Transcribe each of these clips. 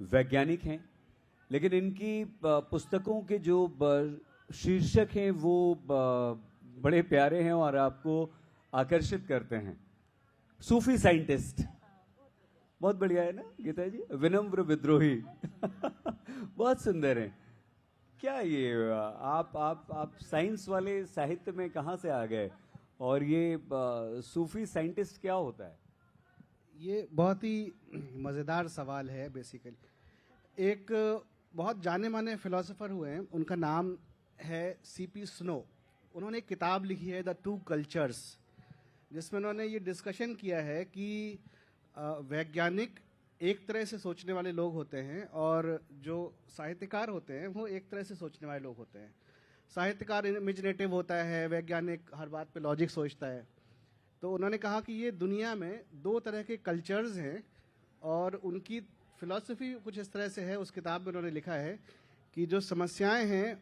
वैज्ञानिक हैं, लेकिन इनकी पुस्तकों के जो शीर्षक हैं वो बड़े प्यारे हैं और आपको आकर्षित करते हैं। सूफी साइंटिस्ट, बहुत बढ़िया है ना गीता जी, विनम्र विद्रोही बहुत सुंदर है। क्या ये आप साइंस वाले साहित्य में कहाँ से आ गए, और ये सूफी साइंटिस्ट क्या होता है? ये बहुत ही मज़ेदार सवाल है। बेसिकली एक बहुत जाने माने फिलोसोफर हुए हैं, उनका नाम है सीपी स्नो। उन्होंने एक किताब लिखी है द टू कल्चर्स, जिसमें उन्होंने ये डिस्कशन किया है कि वैज्ञानिक एक तरह से सोचने वाले लोग होते हैं और जो साहित्यकार होते हैं वो एक तरह से सोचने वाले लोग होते हैं। साहित्यकार इमेजिनेटिव होता है, वैज्ञानिक हर बात पे लॉजिक सोचता है। तो उन्होंने कहा कि ये दुनिया में दो तरह के कल्चर्स हैं और उनकी फिलॉसफी कुछ इस तरह से है। उस किताब में उन्होंने लिखा है कि जो समस्याएं हैं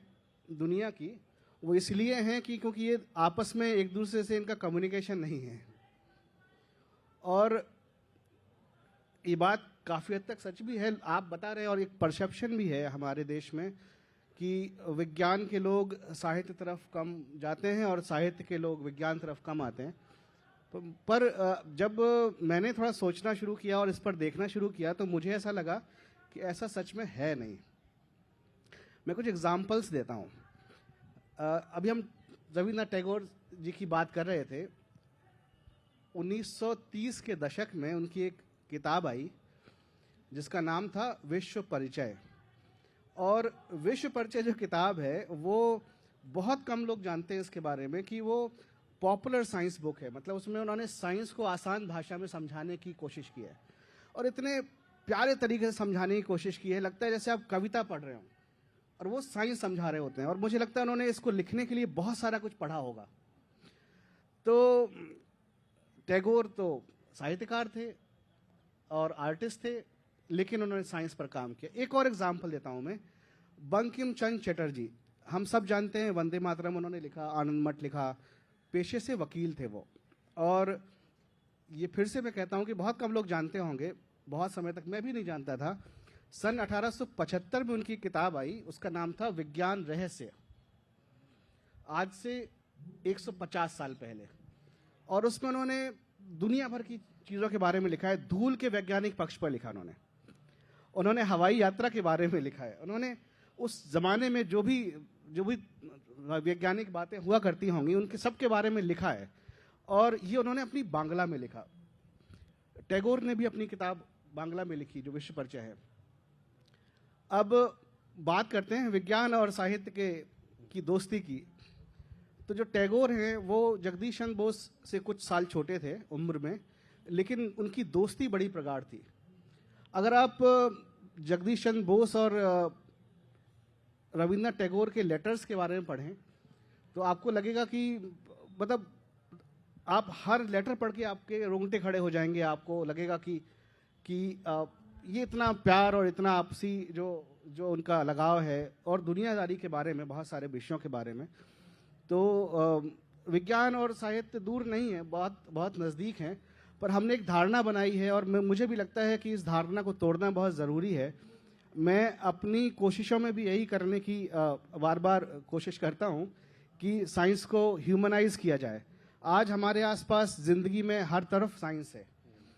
दुनिया की वो इसलिए हैं कि क्योंकि ये आपस में एक दूसरे से इनका कम्युनिकेशन नहीं है। और ये बात काफ़ी हद तक सच भी है, आप बता रहे हैं, और एक परसेप्शन भी है हमारे देश में कि विज्ञान के लोग साहित्य तरफ कम जाते हैं और साहित्य के लोग विज्ञान तरफ कम आते हैं। तो पर जब मैंने थोड़ा सोचना शुरू किया और इस पर देखना शुरू किया तो मुझे ऐसा लगा कि ऐसा सच में है नहीं। मैं कुछ एग्जाम्पल्स देता हूँ। अभी हम रविन्द्रनाथ टैगोर जी की बात कर रहे थे। 1930 के दशक में उनकी एक किताब आई जिसका नाम था विश्व परिचय। और विश्व परिचय जो किताब है वो बहुत कम लोग जानते हैं इसके बारे में कि वो पॉपुलर साइंस बुक है। मतलब उसमें उन्होंने साइंस को आसान भाषा में समझाने की कोशिश की है और इतने प्यारे तरीके से समझाने की कोशिश की है, लगता है जैसे आप कविता पढ़ रहे हो और वो साइंस समझा रहे होते हैं। और मुझे लगता है उन्होंने इसको लिखने के लिए बहुत सारा कुछ पढ़ा होगा। तो टैगोर तो साहित्यकार थे और आर्टिस्ट थे, लेकिन उन्होंने साइंस पर काम किया। एक और एग्जाम्पल देता हूं मैं, बंकिम चंद्र चटर्जी। हम सब जानते हैं वंदे मातरम उन्होंने लिखा, आनंद मठ लिखा, पेशे से वकील थे वो। और ये फिर से मैं कहता हूं कि बहुत कम लोग जानते होंगे, बहुत समय तक मैं भी नहीं जानता था। सन 1875 में उनकी किताब आई, उसका नाम था विज्ञान रहस्य, आज से 150 साल पहले। और उसमें उन्होंने दुनिया भर की चीज़ों के बारे में लिखा है। धूल के वैज्ञानिक पक्ष पर लिखा उन्होंने हवाई यात्रा के बारे में लिखा है। उन्होंने उस जमाने में जो भी वैज्ञानिक बातें हुआ करती होंगी उनके सब के बारे में लिखा है। और ये उन्होंने अपनी बांग्ला में लिखा। टैगोर ने भी अपनी किताब बांग्ला में लिखी जो विश्व परिचय है। अब बात करते हैं विज्ञान और साहित्य की दोस्ती की। तो जो टैगोर हैं वो जगदीश चंद्र बोस से कुछ साल छोटे थे उम्र में, लेकिन उनकी दोस्ती बड़ी प्रगाढ़ थी। अगर आप जगदीश चंद्र बोस और रविन्द्रनाथ टैगोर के लेटर्स के बारे में पढ़ें तो आपको लगेगा कि मतलब आप हर लेटर पढ़ के आपके रोंगटे खड़े हो जाएंगे। आपको लगेगा कि ये इतना प्यार और इतना आपसी जो उनका लगाव है, और दुनियादारी के बारे में, बहुत सारे विषयों के बारे में। तो विज्ञान और साहित्य दूर नहीं है, बहुत बहुत नज़दीक हैं। पर हमने एक धारणा बनाई है और मुझे भी लगता है कि इस धारणा को तोड़ना बहुत ज़रूरी है। मैं अपनी कोशिशों में भी यही करने की बार बार कोशिश करता हूँ कि साइंस को ह्यूमनाइज किया जाए। आज हमारे आसपास ज़िंदगी में हर तरफ साइंस है,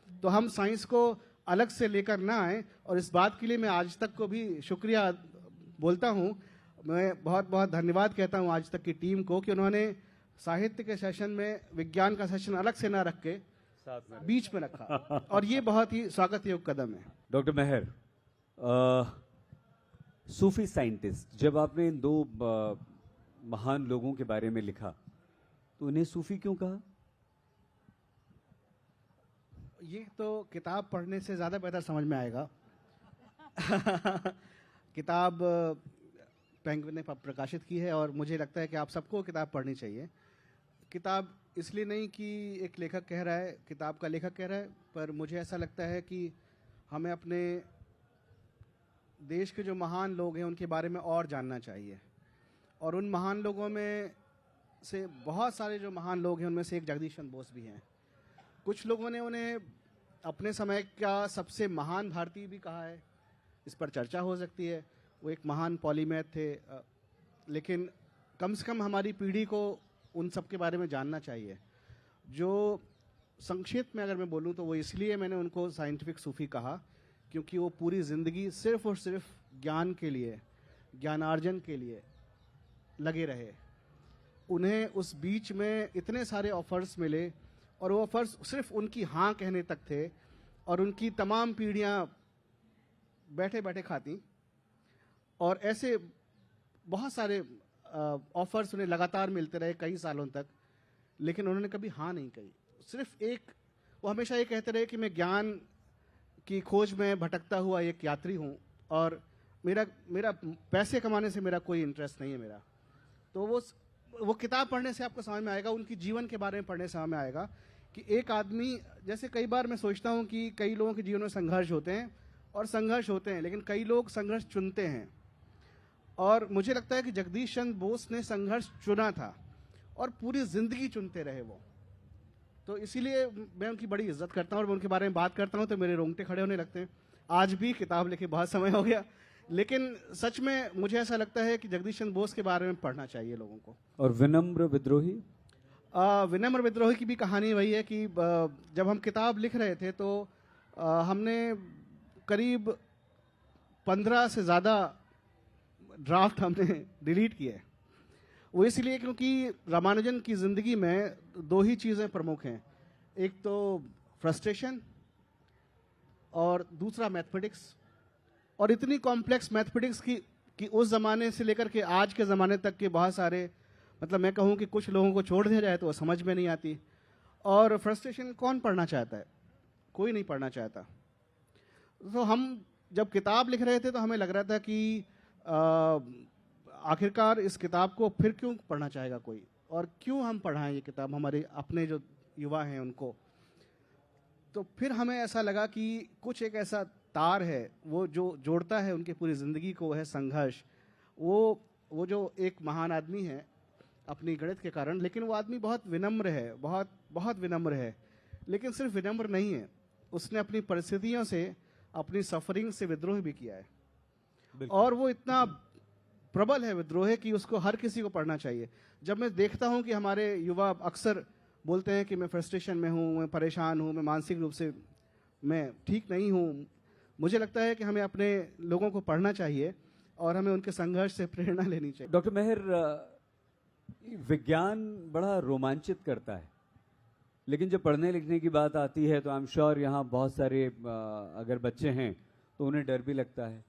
तो हम साइंस को अलग से लेकर ना आए। और इस बात के लिए मैं आज तक को भी शुक्रिया बोलता हूँ। मैं बहुत बहुत धन्यवाद कहता हूँ आज तक की टीम को कि उन्होंने साहित्य के सेशन में विज्ञान का सेशन अलग से ना रख के बीच में रखा, और ये बहुत ही स्वागत योग्य कदम है। डॉक्टर मेहर, सूफी साइंटिस्ट, जब आपने इन दो महान लोगों के बारे में लिखा तो उन्हें सूफी क्यों कहा? ये तो किताब पढ़ने से ज़्यादा बेहतर समझ में आएगा। किताब पेंगुइन ने प्रकाशित की है और मुझे लगता है कि आप सबको किताब पढ़नी चाहिए। किताब इसलिए नहीं कि एक लेखक कह रहा है, किताब का लेखक कह रहा है, पर मुझे ऐसा लगता है कि हमें अपने देश के जो महान लोग हैं उनके बारे में और जानना चाहिए। और उन महान लोगों में से बहुत सारे जो महान लोग हैं उनमें से एक जगदीश चंद्र बोस भी हैं। कुछ लोगों ने उन्हें अपने समय का सबसे महान भारतीय भी कहा है, इस पर चर्चा हो सकती है। वो एक महान पॉलीमैथ थे, लेकिन कम से कम हमारी पीढ़ी को उन सब के बारे में जानना चाहिए। जो संक्षेप में अगर मैं बोलूँ तो वो इसलिए मैंने उनको साइंटिफिक सूफी कहा क्योंकि वो पूरी ज़िंदगी सिर्फ और सिर्फ ज्ञान के लिए, ज्ञानार्जन के लिए लगे रहे। उन्हें उस बीच में इतने सारे ऑफर्स मिले और वो ऑफर्स सिर्फ उनकी हाँ कहने तक थे और उनकी तमाम पीढ़ियाँ बैठे बैठे खाती। और ऐसे बहुत सारे ऑफर्स उन्हें लगातार मिलते रहे कई सालों तक, लेकिन उन्होंने कभी हाँ नहीं कही। सिर्फ एक, वो हमेशा ये कहते रहे कि मैं ज्ञान की खोज में भटकता हुआ एक यात्री हूँ और मेरा पैसे कमाने से मेरा कोई इंटरेस्ट नहीं है मेरा। तो वो किताब पढ़ने से आपको समझ में आएगा, उनकी जीवन के बारे में पढ़ने से समझ में आएगा कि एक आदमी, जैसे कई बार मैं सोचता हूँ कि कई लोगों के जीवन में संघर्ष होते हैं और संघर्ष होते हैं, लेकिन कई लोग संघर्ष चुनते हैं। और मुझे लगता है कि जगदीश चंद्र बोस ने संघर्ष चुना था और पूरी जिंदगी चुनते रहे वो। तो इसीलिए मैं उनकी बड़ी इज्जत करता हूँ और मैं उनके बारे में बात करता हूँ तो मेरे रोंगटे खड़े होने लगते हैं। आज भी किताब लिखे बहुत समय हो गया, लेकिन सच में मुझे ऐसा लगता है कि जगदीश चंद्र बोस के बारे में पढ़ना चाहिए लोगों को। और विनम्र विद्रोही? विनम्र विद्रोही की भी कहानी वही है कि जब हम किताब लिख रहे थे तो हमने करीब 15 से ज़्यादा ड्राफ्ट हमने डिलीट किए। वो इसलिए क्योंकि रामानुजन की ज़िंदगी में दो ही चीज़ें प्रमुख हैं, एक तो फ्रस्ट्रेशन और दूसरा मैथमेटिक्स। और इतनी कॉम्प्लेक्स मैथमेटिक्स कि उस ज़माने से लेकर के आज के ज़माने तक के बहुत सारे, मतलब मैं कहूँ कि कुछ लोगों को छोड़ दिया जाए तो वो समझ में नहीं आती। और फ्रस्ट्रेशन कौन पढ़ना चाहता है? कोई नहीं पढ़ना चाहता। तो हम जब किताब लिख रहे थे तो हमें लग रहा था कि आखिरकार इस किताब को फिर क्यों पढ़ना चाहेगा कोई, और क्यों हम पढ़ाएं ये किताब हमारे अपने जो युवा हैं उनको। तो फिर हमें ऐसा लगा कि कुछ एक ऐसा तार है वो जो जोड़ता है उनकी पूरी ज़िंदगी को, है संघर्ष। वो जो एक महान आदमी है अपनी गणित के कारण, लेकिन वो आदमी बहुत विनम्र है, बहुत बहुत विनम्र है। लेकिन सिर्फ विनम्र नहीं है, उसने अपनी परिस्थितियों से, अपनी सफरिंग से विद्रोह भी किया है। और वो इतना प्रबल है विद्रोह कि उसको हर किसी को पढ़ना चाहिए। जब मैं देखता हूं कि हमारे युवा अक्सर बोलते हैं कि मैं फ्रस्ट्रेशन में हूं, मैं परेशान हूं, मैं मानसिक रूप से मैं ठीक नहीं हूं, मुझे लगता है कि हमें अपने लोगों को पढ़ना चाहिए और हमें उनके संघर्ष से प्रेरणा लेनी चाहिए। डॉक्टर मेहर, विज्ञान बड़ा रोमांचित करता है, लेकिन जब पढ़ने लिखने की बात आती है तो आई एम श्योर यहाँ बहुत सारे अगर बच्चे हैं तो उन्हें डर भी लगता है,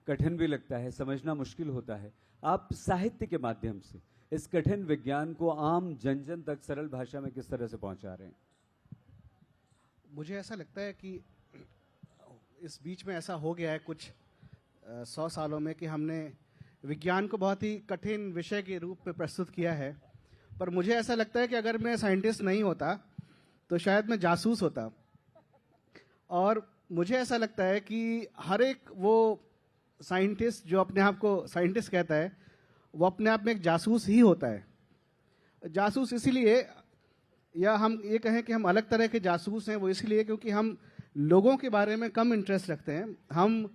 कठिन भी लगता है, समझना मुश्किल होता है। आप साहित्य के माध्यम से इस कठिन विज्ञान को आम जन जन तक सरल भाषा में किस तरह से पहुंचा रहे हैं? मुझे ऐसा लगता है कि इस बीच में ऐसा हो गया है कुछ 100 सालों में कि हमने विज्ञान को बहुत ही कठिन विषय के रूप में प्रस्तुत किया है। पर मुझे ऐसा लगता है कि अगर मैं साइंटिस्ट नहीं होता तो शायद मैं जासूस होता। और मुझे ऐसा लगता है कि हर एक वो साइंटिस्ट जो अपने आप को साइंटिस्ट कहता है वो अपने आप में एक जासूस ही होता है। जासूस इसीलिए, या हम ये कहें कि हम अलग तरह के जासूस हैं, वो इसलिए क्योंकि हम लोगों के बारे में कम इंटरेस्ट रखते हैं। हम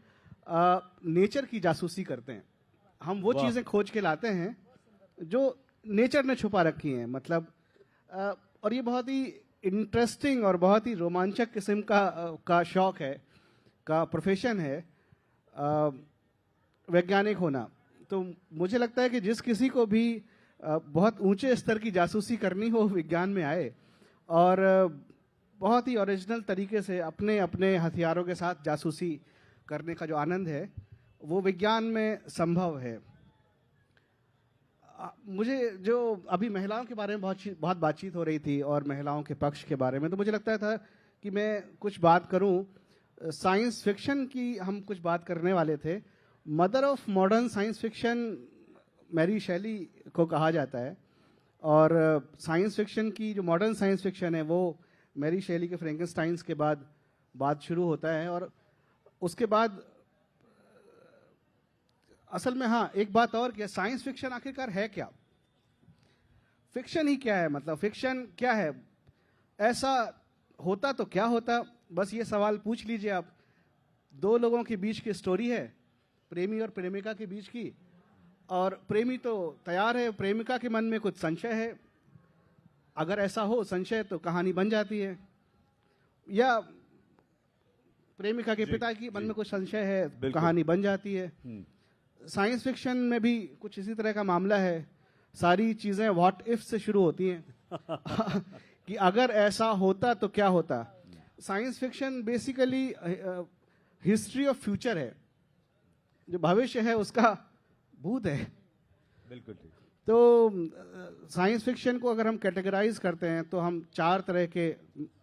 नेचर की जासूसी करते हैं। हम वो चीज़ें खोज के लाते हैं जो नेचर ने छुपा रखी हैं। मतलब और ये बहुत ही इंटरेस्टिंग और बहुत ही रोमांचक किस्म का शौक है, का प्रोफेशन है वैज्ञानिक होना। तो मुझे लगता है कि जिस किसी को भी बहुत ऊंचे स्तर की जासूसी करनी हो विज्ञान में आए और बहुत ही ओरिजिनल तरीके से अपने अपने हथियारों के साथ जासूसी करने का जो आनंद है वो विज्ञान में संभव है। मुझे जो अभी महिलाओं के बारे में बहुत बातचीत हो रही थी और महिलाओं के पक्ष के बारे में, तो मुझे लगता था कि मैं कुछ बात करूं। साइंस फिक्शन की हम कुछ बात करने वाले थे। Mother of modern science fiction Mary Shelley को कहा जाता है और साइंस फिक्शन की जो मॉडर्न साइंस फिक्शन है वो मैरी शैली के फ्रैंकेनस्टाइन्स के बाद शुरू होता है। और उसके बाद असल में, हाँ, एक बात और कि साइंस फिक्शन आखिरकार है क्या? फिक्शन ही क्या है? मतलब फिक्शन क्या है? ऐसा होता तो क्या होता? बस ये सवाल पूछ लीजिए आप। दो लोगों के बीच की स्टोरी है, प्रेमी और प्रेमिका के बीच की, और प्रेमी तो तैयार है, प्रेमिका के मन में कुछ संशय है, अगर ऐसा हो संशय तो कहानी बन जाती है, या प्रेमिका के पिता की मन में कुछ संशय है, बिल्कुल। कहानी बन जाती है। साइंस फिक्शन में भी कुछ इसी तरह का मामला है, सारी चीजें व्हाट इफ से शुरू होती हैं कि अगर ऐसा होता तो क्या होता। Science fiction basically history of future है, जो भविष्य है उसका भूत है। बिल्कुल ठीक। तो साइंस फिक्शन को अगर हम कैटेगराइज करते हैं तो हम चार तरह के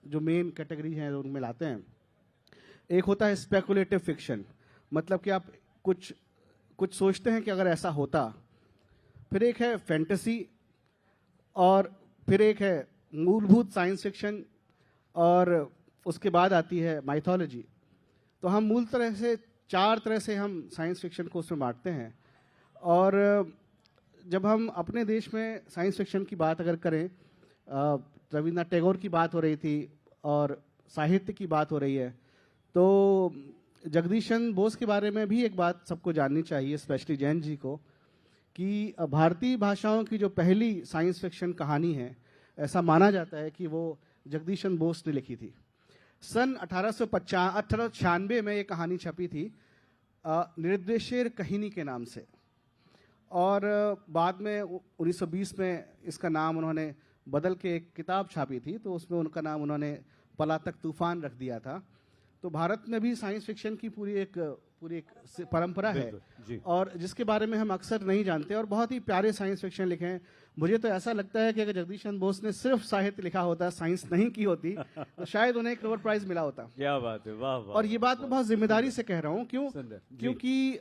जो मेन कैटेगरी हैं उनमें लाते हैं। एक होता है स्पेकुलेटिव फिक्शन, मतलब कि आप कुछ सोचते हैं कि अगर ऐसा होता। फिर एक है फैंटेसी, और फिर एक है मूलभूत साइंस फिक्शन, और उसके बाद आती है माइथोलॉजी। तो हम मूल तरह से चार तरह से हम साइंस फिक्शन को उसमें बांटते हैं। और जब हम अपने देश में साइंस फिक्शन की बात अगर करें, रविन्द्रनाथ टैगोर की बात हो रही थी और साहित्य की बात हो रही है, तो जगदीश चंद्र बोस के बारे में भी एक बात सबको जाननी चाहिए, स्पेशली जैन जी को, कि भारतीय भाषाओं की जो पहली साइंस फिक्शन कहानी है, ऐसा माना जाता है कि वो जगदीश चंद्र बोस ने लिखी थी। सन 1896 में ये कहानी छपी थी निर्देशेर कहिनी के नाम से, और बाद में 1920 में इसका नाम उन्होंने बदल के एक किताब छापी थी, तो उसमें उनका नाम उन्होंने पलातक तूफान रख दिया था। तो भारत में भी साइंस फिक्शन की पूरी एक परंपरा है, जी। और जिसके बारे में हम अक्सर नहीं जानते, और बहुत ही प्यारे साइंस फिक्शन लिखे हैं। मुझे तो ऐसा लगता है कि अगर जगदीश चंद्र बोस ने सिर्फ साहित्य लिखा होता, साइंस नहीं की होती, तो शायद उन्हें एक नोबेल प्राइज मिला होता। क्या बात है, वाह वाह। और ये बात मैं बहुत जिम्मेदारी से कह रहा हूँ, सुंदर, जी। क्योंकि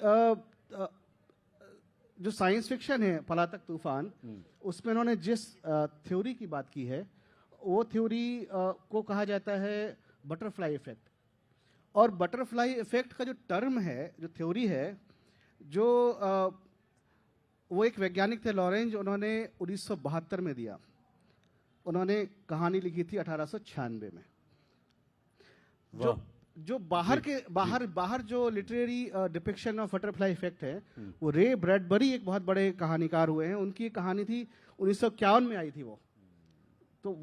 जो साइंस फिक्शन है पलातक तूफान, उसमें उन्होंने जिस थ्योरी की बात की है, वो थ्योरी को कहा जाता है बटरफ्लाई इफेक्ट। और बटरफ्लाई इफेक्ट का जो टर्म है, जो थ्योरी है, जो वो एक वैज्ञानिक थे लॉरेंज, उन्होंने 1972 में दिया। उन्होंने कहानी लिखी थी 1896 में। जो बाहर जो literary depiction of butterfly effect है, वो रे ब्रैडबरी एक बहुत बड़े कहानीकार हुए हैं, उनकी कहानी थी 1951 में आई थी वो। तो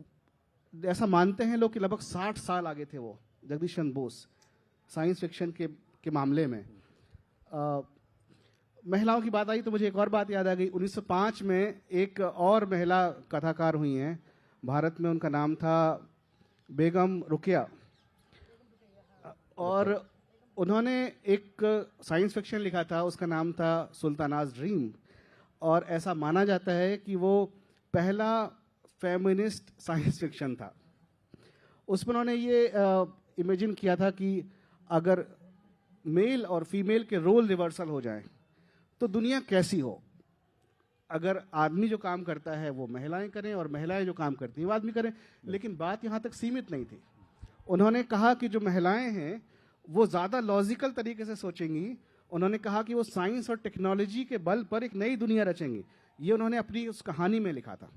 ऐसा मानते हैं लोग कि लगभग 60 साल आगे थे वो जगदीश चंद्र बोस साइंस फिक्शन के मामले में। महिलाओं की बात आई तो मुझे एक और बात याद आ गई। 1905 में एक और महिला कथाकार हुई हैं भारत में, उनका नाम था बेगम रुकिया, और उन्होंने एक साइंस फिक्शन लिखा था, उसका नाम था सुल्तानाज ड्रीम। और ऐसा माना जाता है कि वो पहला फेमिनिस्ट साइंस फिक्शन था। उसमें उन्होंने ये इमेजिन किया था कि अगर मेल और फीमेल के रोल रिवर्सल हो जाएं तो दुनिया कैसी हो। अगर आदमी जो काम करता है वो महिलाएं करें, और महिलाएं जो काम करती हैं वो आदमी करें। लेकिन बात यहाँ तक सीमित नहीं थी। उन्होंने कहा कि जो महिलाएं हैं वो ज़्यादा लॉजिकल तरीके से सोचेंगी। उन्होंने कहा कि वो साइंस और टेक्नोलॉजी के बल पर एक नई दुनिया रचेंगी। ये उन्होंने अपनी उस कहानी में लिखा था।